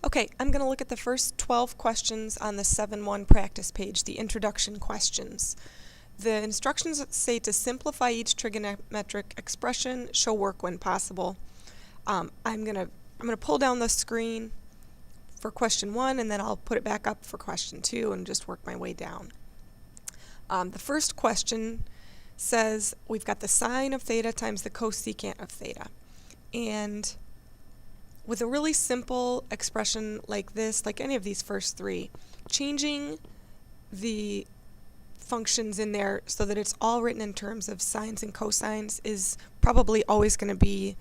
Okay, I'm going to look at the first 12 questions on the 7-1 practice page, the introduction questions. The instructions say to simplify each trigonometric expression, show work when possible. I'm gonna pull down the screen for question 1, and then I'll put it back up for question 2 and just work my way down. The first question says we've got the sine of theta times the cosecant of theta. And with a really simple expression like this, like any of these first three, changing the functions in there so that it's all written in terms of sines and cosines is probably always going to be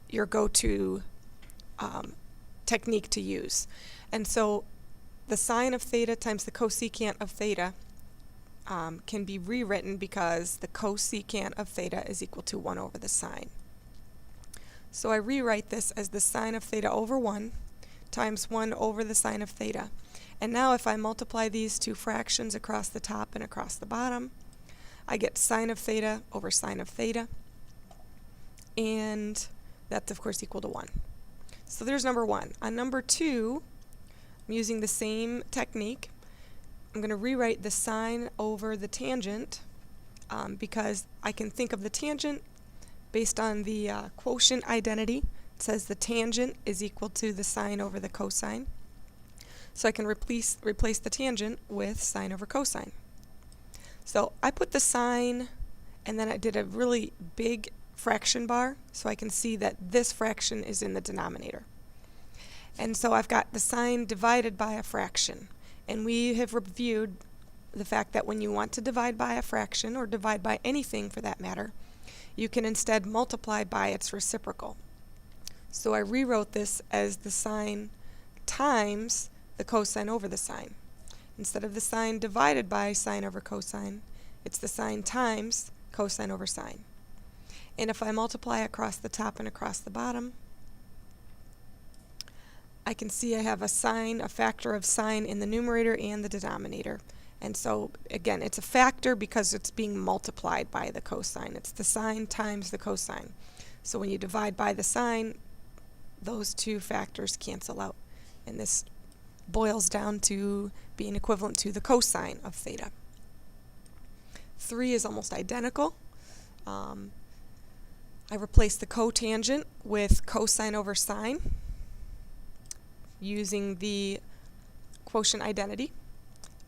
your go-to technique to use. And so the sine of theta times the cosecant of theta can be rewritten because the cosecant of theta is equal to 1 over the sine. So I rewrite this as the sine of theta over 1 times 1 over the sine of theta. And now if I multiply these two fractions across the top and across the bottom, I get sine of theta over sine of theta, and that's of course equal to 1. So there's number 1. On number 2, I'm using the same technique. I'm going to rewrite the sine over the tangent because I can think of the tangent based on the quotient identity. It says the tangent is equal to the sine over the cosine. So I can replace the tangent with sine over cosine. So I put the sine, and then I did a really big fraction bar so I can see that this fraction is in the denominator. And so I've got the sine divided by a fraction. And we have reviewed the fact that when you want to divide by a fraction, or divide by anything for that matter, you can instead multiply by its reciprocal. So I rewrote this as the sine times the cosine over the sine. Instead of the sine divided by sine over cosine, it's the sine times cosine over sine. And if I multiply across the top and across the bottom, I can see I have a factor of sine in the numerator and the denominator. And so again, it's a factor because it's being multiplied by the cosine. It's the sine times the cosine. So when you divide by the sine, those two factors cancel out. And this boils down to being equivalent to the cosine of theta. 3 is almost identical. I replaced the cotangent with cosine over sine using the quotient identity.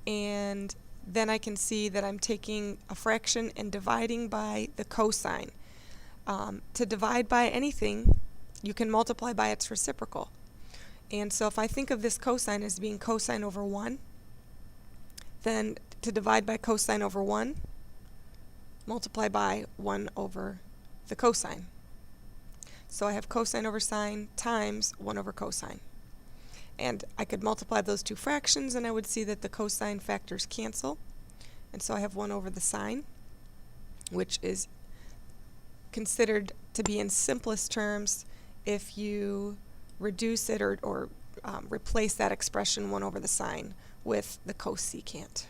And then I can see that I'm taking a fraction and dividing by the cosine. To divide by anything, you can multiply by its reciprocal. And so if I think of this cosine as being cosine over 1, then to divide by cosine over 1, multiply by 1 over the cosine. So I have cosine over sine times 1 over cosine. And I could multiply those two fractions and I would see that the cosine factors cancel. And so I have 1 over the sine, which is considered to be in simplest terms if you reduce it or replace that expression 1 over the sine with the cosecant.